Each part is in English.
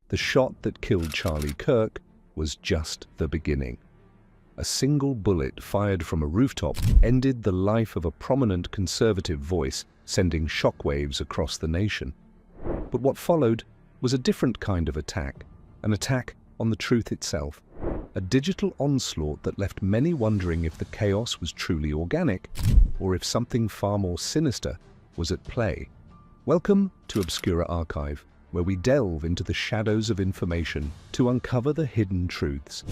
the shot that killed Charlie Kirk was just the beginning. A single bullet fired from a rooftop ended the life of a prominent conservative voice, sending shockwaves across the nation. But what followed was a different kind of attack, an attack on the truth itself, a digital onslaught that left many wondering if the chaos was truly organic or if something far more sinister was at play. Welcome to Obscura Archive, where we delve into the shadows of information to uncover the hidden truths.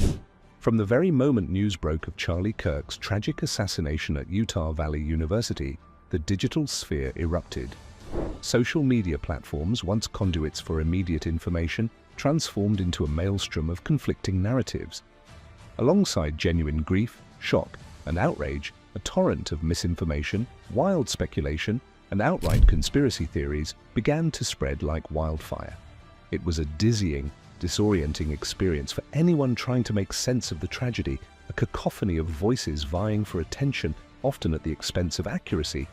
From the very moment news broke of Charlie Kirk's tragic assassination at Utah Valley University, the digital sphere erupted. Social media platforms, once conduits for immediate information, transformed into a maelstrom of conflicting narratives. Alongside genuine grief, shock, and outrage, a torrent of misinformation, wild speculation, and outright conspiracy theories began to spread like wildfire. It was a dizzying, disorienting experience for anyone trying to make sense of the tragedy, a cacophony of voices vying for attention, often at the expense of accuracy.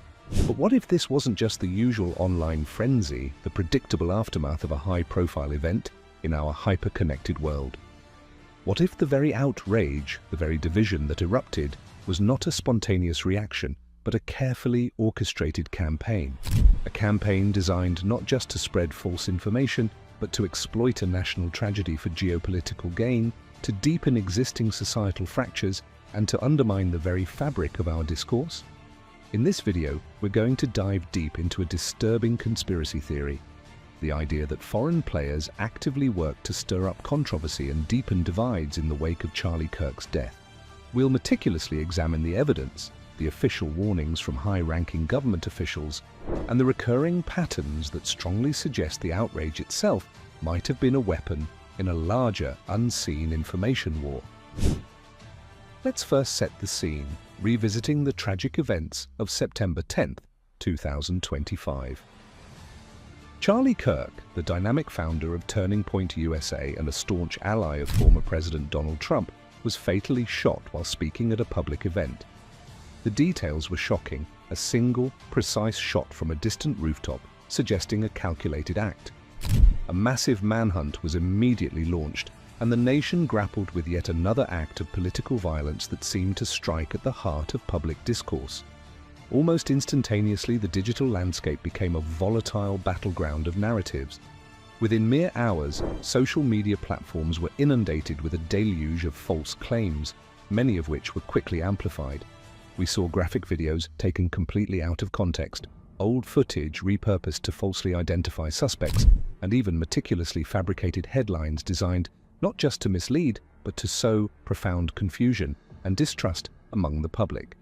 But what if this wasn't just the usual online frenzy, the predictable aftermath of a high-profile event in our hyper-connected world? What if the very outrage, the very division that erupted, was not a spontaneous reaction, but a carefully orchestrated campaign? A campaign designed not just to spread false information, but to exploit a national tragedy for geopolitical gain, to deepen existing societal fractures, and to undermine the very fabric of our discourse? In this video, we're going to dive deep into a disturbing conspiracy theory, the idea that foreign players actively work to stir up controversy and deepen divides in the wake of Charlie Kirk's death. We'll meticulously examine the evidence, the official warnings from high-ranking government officials, and the recurring patterns that strongly suggest the outrage itself might have been a weapon in a larger, unseen information war. Let's first set the scene, revisiting the tragic events of September 10th, 2025. Charlie Kirk, the dynamic founder of Turning Point USA and a staunch ally of former President Donald Trump, was fatally shot while speaking at a public event. The details were shocking, a single, precise shot from a distant rooftop, suggesting a calculated act. A massive manhunt was immediately launched, and the nation grappled with yet another act of political violence that seemed to strike at the heart of public discourse. Almost instantaneously, the digital landscape became a volatile battleground of narratives. Within mere hours, social media platforms were inundated with a deluge of false claims, many of which were quickly amplified. We saw graphic videos taken completely out of context, old footage repurposed to falsely identify suspects, and even meticulously fabricated headlines designed not just to mislead, but to sow profound confusion and distrust among the public.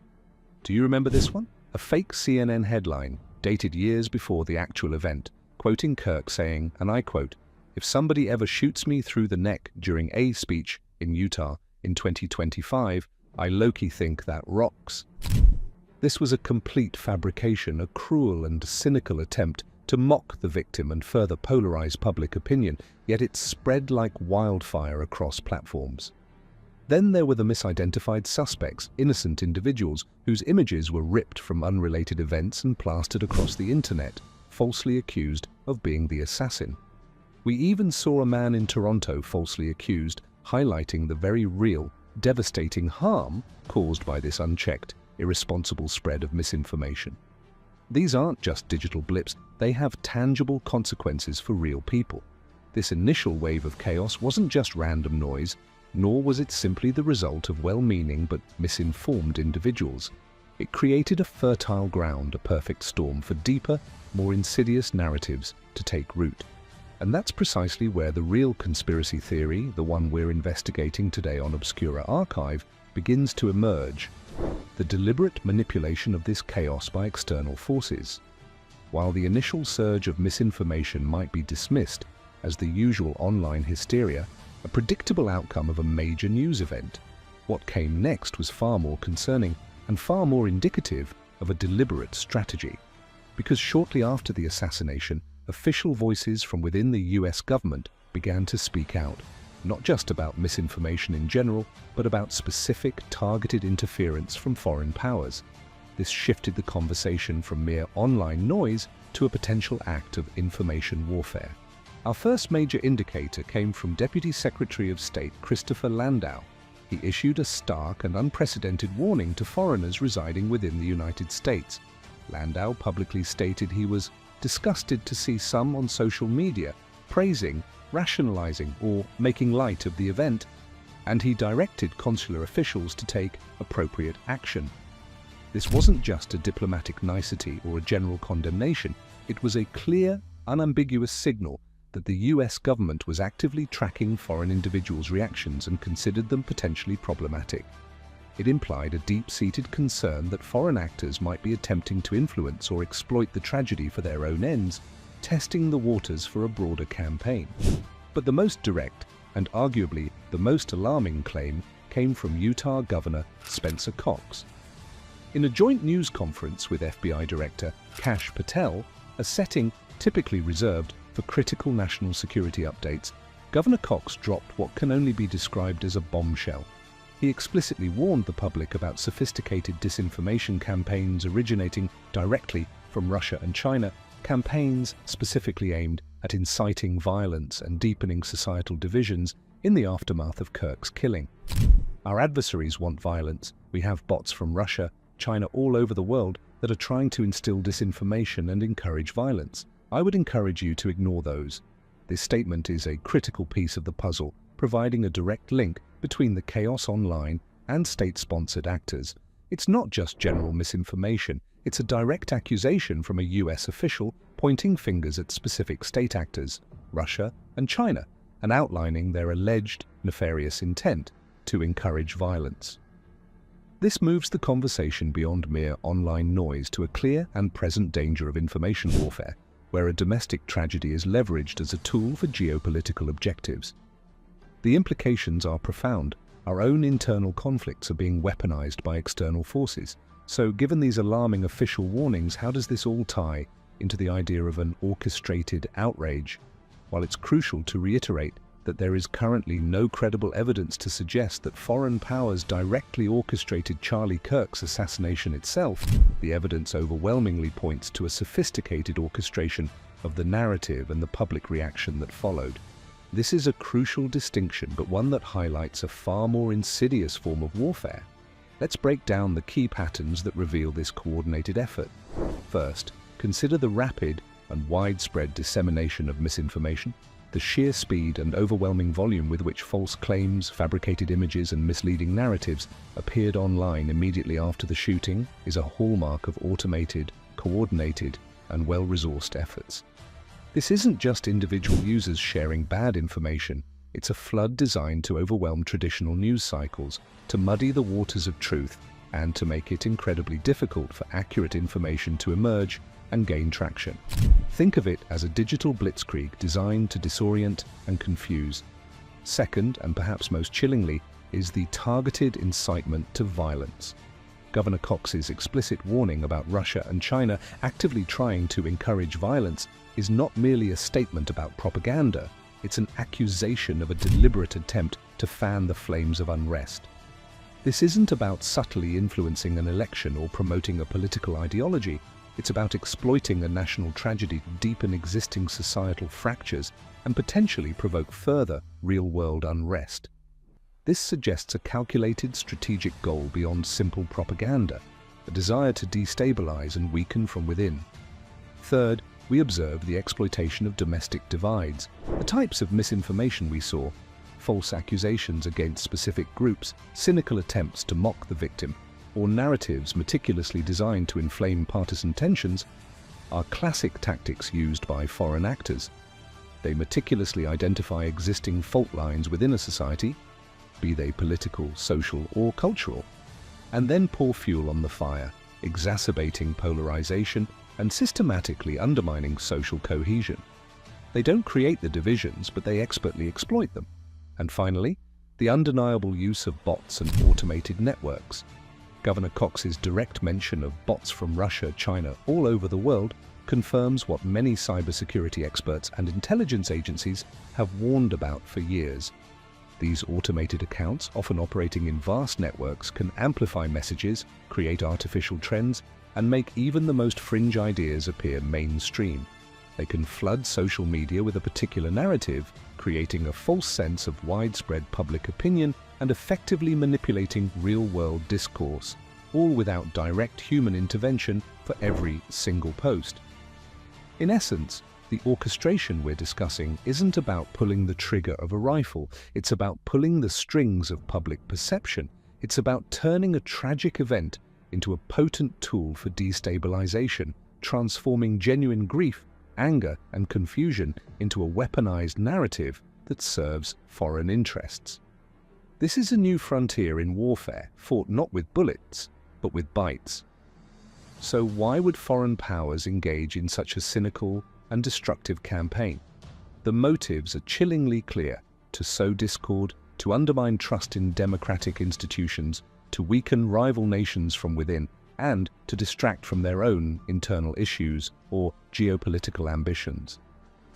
Do you remember this one? A fake CNN headline, dated years before the actual event, quoting Kirk saying, and I quote, "If somebody ever shoots me through the neck during a speech in Utah in 2025, I low-key think that rocks." This was a complete fabrication, a cruel and cynical attempt to mock the victim and further polarize public opinion, yet it spread like wildfire across platforms. Then there were the misidentified suspects, innocent individuals whose images were ripped from unrelated events and plastered across the internet, falsely accused of being the assassin. We even saw a man in Toronto falsely accused, highlighting the very real, devastating harm caused by this unchecked, irresponsible spread of misinformation. These aren't just digital blips, they have tangible consequences for real people. This initial wave of chaos wasn't just random noise, nor was it simply the result of well-meaning but misinformed individuals. It created a fertile ground, a perfect storm for deeper, more insidious narratives to take root. And that's precisely where the real conspiracy theory, the one we're investigating today on Obscura Archive, begins to emerge. The deliberate manipulation of this chaos by external forces. While the initial surge of misinformation might be dismissed as the usual online hysteria, a predictable outcome of a major news event, what came next was far more concerning and far more indicative of a deliberate strategy. Because shortly after the assassination, official voices from within the US government began to speak out, not just about misinformation in general, but about specific targeted interference from foreign powers. This shifted the conversation from mere online noise to a potential act of information warfare. Our first major indicator came from Deputy Secretary of State Christopher Landau. He issued a stark and unprecedented warning to foreigners residing within the United States. Landau publicly stated he was disgusted to see some on social media praising, rationalizing, or making light of the event, and he directed consular officials to take appropriate action. This wasn't just a diplomatic nicety or a general condemnation, it was a clear, unambiguous signal that the US government was actively tracking foreign individuals' reactions and considered them potentially problematic. It implied a deep-seated concern that foreign actors might be attempting to influence or exploit the tragedy for their own ends, testing the waters for a broader campaign. But the most direct, and arguably the most alarming claim, came from Utah Governor Spencer Cox. In a joint news conference with FBI Director Kash Patel, a setting typically reserved for critical national security updates, Governor Cox dropped what can only be described as a bombshell. He explicitly warned the public about sophisticated disinformation campaigns originating directly from Russia and China, campaigns specifically aimed at inciting violence and deepening societal divisions in the aftermath of Kirk's killing. Our adversaries want violence. We have bots from Russia, China, all over the world that are trying to instill disinformation and encourage violence. I would encourage you to ignore those. This statement is a critical piece of the puzzle, providing a direct link between the chaos online and state-sponsored actors. It's not just general misinformation, it's a direct accusation from a US official pointing fingers at specific state actors, Russia and China, and outlining their alleged nefarious intent to encourage violence. This moves the conversation beyond mere online noise to a clear and present danger of information warfare, where a domestic tragedy is leveraged as a tool for geopolitical objectives. The implications are profound. Our own internal conflicts are being weaponized by external forces. So, given these alarming official warnings, how does this all tie into the idea of an orchestrated outrage? While it's crucial to reiterate that there is currently no credible evidence to suggest that foreign powers directly orchestrated Charlie Kirk's assassination itself, the evidence overwhelmingly points to a sophisticated orchestration of the narrative and the public reaction that followed. This is a crucial distinction, but one that highlights a far more insidious form of warfare. Let's break down the key patterns that reveal this coordinated effort. First, consider the rapid and widespread dissemination of misinformation. The sheer speed and overwhelming volume with which false claims, fabricated images, and misleading narratives appeared online immediately after the shooting is a hallmark of automated, coordinated, and well-resourced efforts. This isn't just individual users sharing bad information, it's a flood designed to overwhelm traditional news cycles, to muddy the waters of truth, and to make it incredibly difficult for accurate information to emerge and gain traction. Think of it as a digital blitzkrieg designed to disorient and confuse. Second, and perhaps most chillingly, is the targeted incitement to violence. Governor Cox's explicit warning about Russia and China actively trying to encourage violence is not merely a statement about propaganda, it's an accusation of a deliberate attempt to fan the flames of unrest. This isn't about subtly influencing an election or promoting a political ideology. It's about exploiting a national tragedy to deepen existing societal fractures and potentially provoke further real-world unrest. This suggests a calculated strategic goal beyond simple propaganda, a desire to destabilize and weaken from within. Third, we observe the exploitation of domestic divides. The types of misinformation we saw, false accusations against specific groups, cynical attempts to mock the victim, or narratives meticulously designed to inflame partisan tensions, are classic tactics used by foreign actors. They meticulously identify existing fault lines within a society, be they political, social, or cultural, and then pour fuel on the fire, exacerbating polarization and systematically undermining social cohesion. They don't create the divisions, but they expertly exploit them. And finally, the undeniable use of bots and automated networks. Governor Cox's direct mention of bots from Russia, China, all over the world confirms what many cybersecurity experts and intelligence agencies have warned about for years. These automated accounts, often operating in vast networks, can amplify messages, create artificial trends, and make even the most fringe ideas appear mainstream. They can flood social media with a particular narrative, creating a false sense of widespread public opinion and effectively manipulating real-world discourse, all without direct human intervention for every single post. In essence, the orchestration we're discussing isn't about pulling the trigger of a rifle, it's about pulling the strings of public perception. It's about turning a tragic event into a potent tool for destabilization, transforming genuine grief, anger, and confusion into a weaponized narrative that serves foreign interests. This is a new frontier in warfare, fought not with bullets, but with bytes. So why would foreign powers engage in such a cynical and destructive campaign? The motives are chillingly clear: to sow discord, to undermine trust in democratic institutions, to weaken rival nations from within, and to distract from their own internal issues or geopolitical ambitions.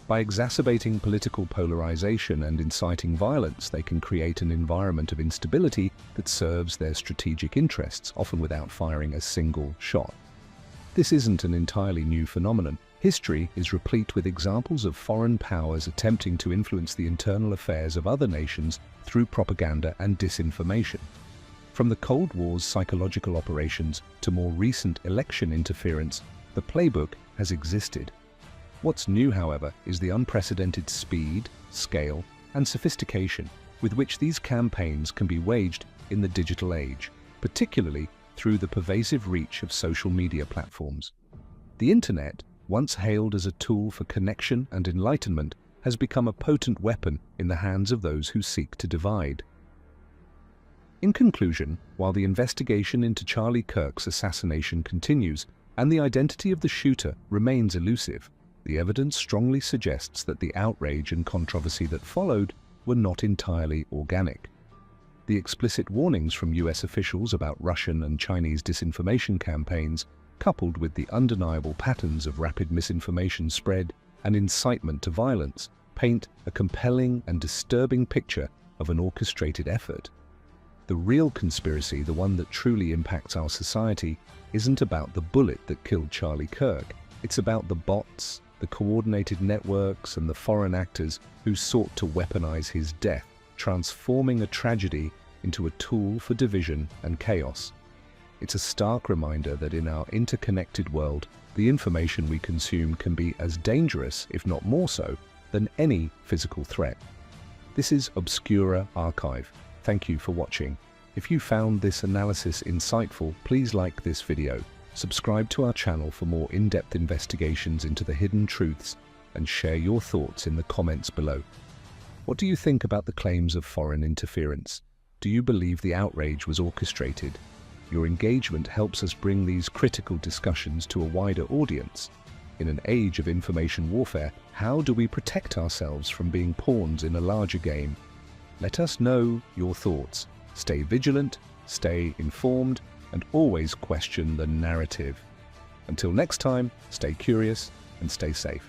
By exacerbating political polarization and inciting violence, they can create an environment of instability that serves their strategic interests, often without firing a single shot. This isn't an entirely new phenomenon. History is replete with examples of foreign powers attempting to influence the internal affairs of other nations through propaganda and disinformation. From the Cold War's psychological operations to more recent election interference, the playbook has existed. What's new, however, is the unprecedented speed, scale, and sophistication with which these campaigns can be waged in the digital age, particularly through the pervasive reach of social media platforms. The Internet, once hailed as a tool for connection and enlightenment, has become a potent weapon in the hands of those who seek to divide. In conclusion, while the investigation into Charlie Kirk's assassination continues and the identity of the shooter remains elusive, the evidence strongly suggests that the outrage and controversy that followed were not entirely organic. The explicit warnings from US officials about Russian and Chinese disinformation campaigns, coupled with the undeniable patterns of rapid misinformation spread and incitement to violence, paint a compelling and disturbing picture of an orchestrated effort. The real conspiracy, the one that truly impacts our society, isn't about the bullet that killed Charlie Kirk. It's about the bots, the coordinated networks, and the foreign actors who sought to weaponize his death, transforming a tragedy into a tool for division and chaos. It's a stark reminder that in our interconnected world, the information we consume can be as dangerous, if not more so, than any physical threat. This is Obscura Archive. Thank you for watching. If you found this analysis insightful, please like this video, subscribe to our channel for more in-depth investigations into the hidden truths, and share your thoughts in the comments below. What do you think about the claims of foreign interference? Do you believe the outrage was orchestrated? Your engagement helps us bring these critical discussions to a wider audience. In an age of information warfare, how do we protect ourselves from being pawns in a larger game? Let us know your thoughts. Stay vigilant, stay informed, and always question the narrative. Until next time, stay curious and stay safe.